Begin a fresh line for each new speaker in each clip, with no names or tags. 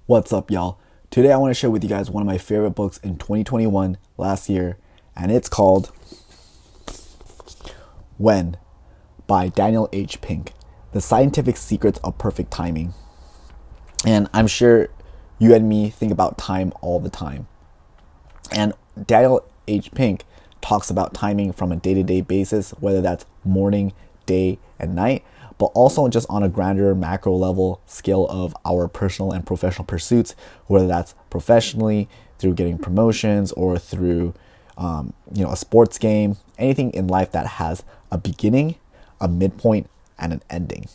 What's up, y'all? Today I want to share with you guys one of my favorite books in 2021 last year, and it's called When by Daniel H. Pink, The Scientific Secrets of Perfect Timing. And I'm sure you and me think about time all the time. And Daniel H. Pink talks about timing from a day-to-day basis, whether that's morning, day, and night, but also just on a grander macro level scale of our personal and professional pursuits, whether that's professionally through getting promotions or through a sports game, anything in life that has a beginning, a midpoint, and an ending.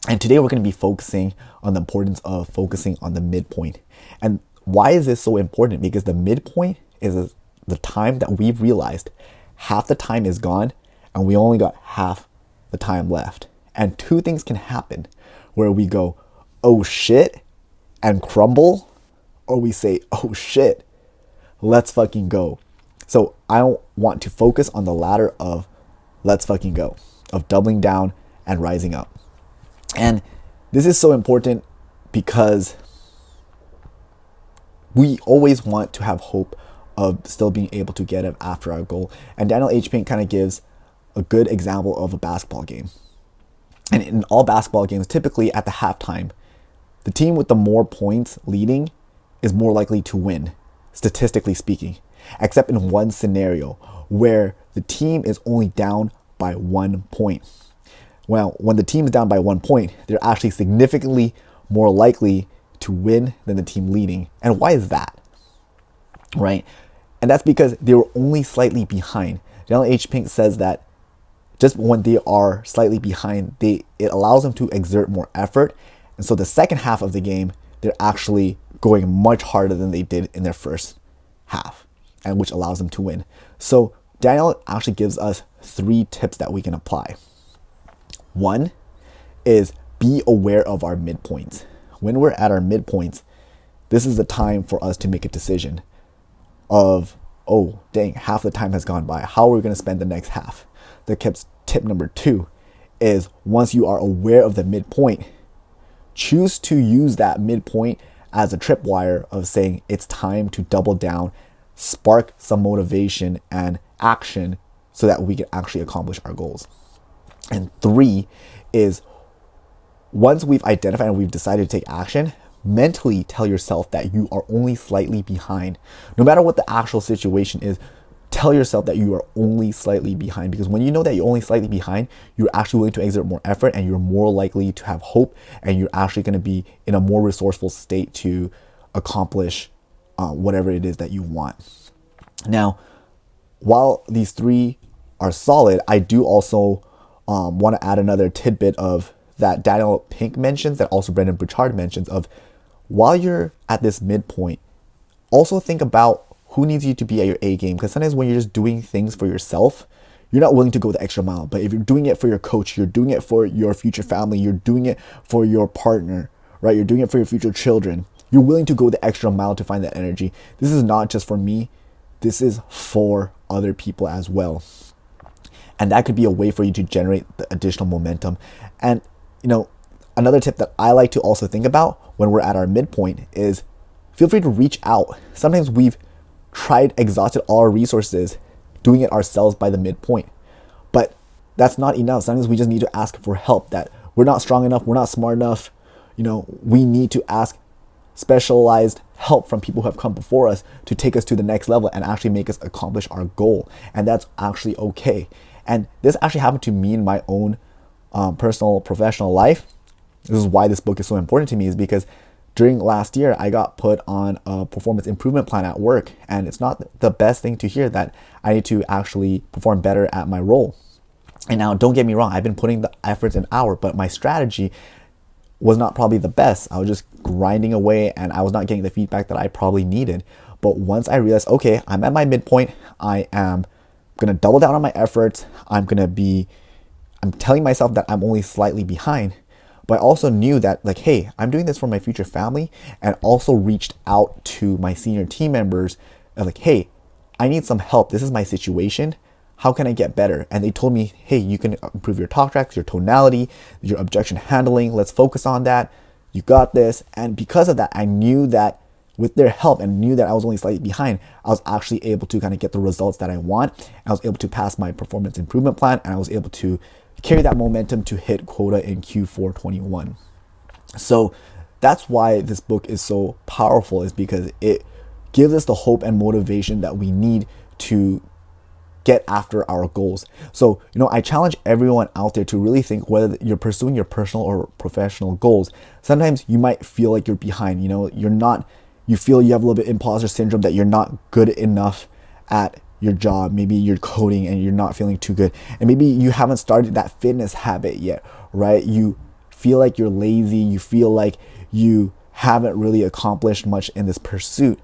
And today we're going to be focusing on the importance of focusing on the midpoint. And why is this so important? Because the midpoint is the time that we've realized half the time is gone and we only got half the time left. And two things can happen where we go, oh shit, and crumble, or we say, oh shit, let's fucking go. So I want to focus on the latter of let's fucking go, of doubling down and rising up. And this is so important because we always want to have hope of still being able to get it after our goal. And Daniel H. Pink kind of gives a good example of a basketball game. And in all basketball games, typically at the halftime, the team with the more points leading is more likely to win, statistically speaking, except in one scenario where the team is only down by 1 point. Well, when the team is down by 1 point, they're actually significantly more likely to win than the team leading. And why is that? Right? And that's because they were only slightly behind. Daniel H. Pink says that just when they are slightly behind, it allows them to exert more effort. And so the second half of the game, they're actually going much harder than they did in their first half, and which allows them to win. So Daniel actually gives us 3 tips that we can apply. One is be aware of our midpoints. When we're at our midpoints, this is the time for us to make a decision of, oh, dang, half the time has gone by. How are we going to spend the next half? The tip number 2 is once you are aware of the midpoint, choose to use that midpoint as a tripwire of saying it's time to double down, spark some motivation and action so that we can actually accomplish our goals. And 3 is once we've identified and we've decided to take action, mentally tell yourself that you are only slightly behind. No matter what the actual situation is, tell yourself that you are only slightly behind, because when you know that you're only slightly behind, you're actually willing to exert more effort and you're more likely to have hope, and you're actually going to be in a more resourceful state to accomplish whatever it is that you want. Now, while these 3 are solid, I do also want to add another tidbit of that Daniel Pink mentions, that also Brendan Burchard mentions, of while you're at this midpoint, also think about who needs you to be at your A game. Because sometimes when you're just doing things for yourself, you're not willing to go the extra mile. But if you're doing it for your coach, you're doing it for your future family, you're doing it for your partner, right? You're doing it for your future children. You're willing to go the extra mile to find that energy. This is not just for me. This is for other people as well. And that could be a way for you to generate the additional momentum. And, another tip that I like to also think about when we're at our midpoint is feel free to reach out. Sometimes we've exhausted all our resources doing it ourselves by the midpoint, but that's not enough. Sometimes we just need to ask for help, that we're not strong enough, we're not smart enough. We need to ask specialized help from people who have come before us to take us to the next level and actually make us accomplish our goal. And that's actually okay. And this actually happened to me in my own personal, professional life. This is why this book is so important to me, is because during last year, I got put on a performance improvement plan at work. And it's not the best thing to hear that I need to actually perform better at my role. And now, don't get me wrong, I've been putting the efforts in hour, but my strategy was not probably the best. I was just grinding away and I was not getting the feedback that I probably needed. But once I realized, okay, I'm at my midpoint, I am going to double down on my efforts. I'm telling myself that I'm only slightly behind. But I also knew that, hey, I'm doing this for my future family, and also reached out to my senior team members hey, I need some help. This is my situation. How can I get better? And they told me, hey, you can improve your talk tracks, your tonality, your objection handling. Let's focus on that. You got this. And because of that, I knew that with their help and knew that I was only slightly behind, I was actually able to kind of get the results that I want. I was able to pass my performance improvement plan, and I was able to carry that momentum to hit quota in Q4 21. So that's why this book is so powerful, is because it gives us the hope and motivation that we need to get after our goals. So, I challenge everyone out there to really think whether you're pursuing your personal or professional goals. Sometimes you might feel like you're behind, you feel you have a little bit imposter syndrome, that you're not good enough at your job. Maybe you're coding and you're not feeling too good. And maybe you haven't started that fitness habit yet, right? You feel like you're lazy. You feel like you haven't really accomplished much in this pursuit.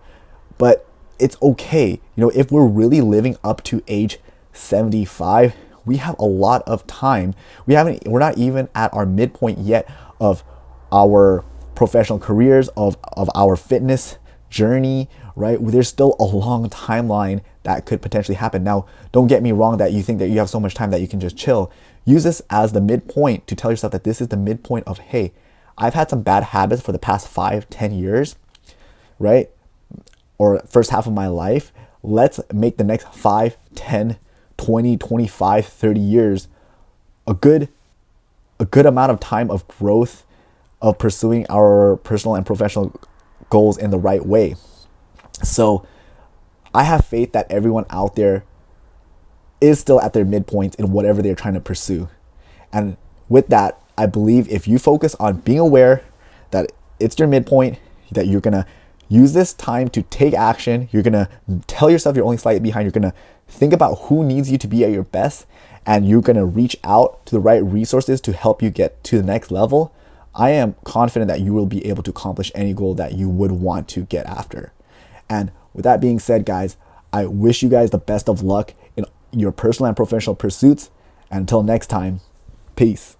But it's okay. If we're really living up to age 75, we have a lot of time. We're not even at our midpoint yet of our professional careers, of our fitness journey, right? There's still a long timeline that could potentially happen. Now, don't get me wrong that you think that you have so much time that you can just chill. Use this as the midpoint to tell yourself that this is the midpoint of, hey, I've had some bad habits for the past 5-10 years, right? Or first half of my life. Let's make the next 5, 10, 20, 25, 30 years a good amount of time of growth, of pursuing our personal and professional goals in the right way. So I have faith that everyone out there is still at their midpoints in whatever they're trying to pursue. And with that, I believe if you focus on being aware that it's your midpoint, that you're going to use this time to take action, you're going to tell yourself you're only slightly behind, you're going to think about who needs you to be at your best, and you're going to reach out to the right resources to help you get to the next level, I am confident that you will be able to accomplish any goal that you would want to get after. And with that being said, guys, I wish you guys the best of luck in your personal and professional pursuits. And until next time, peace.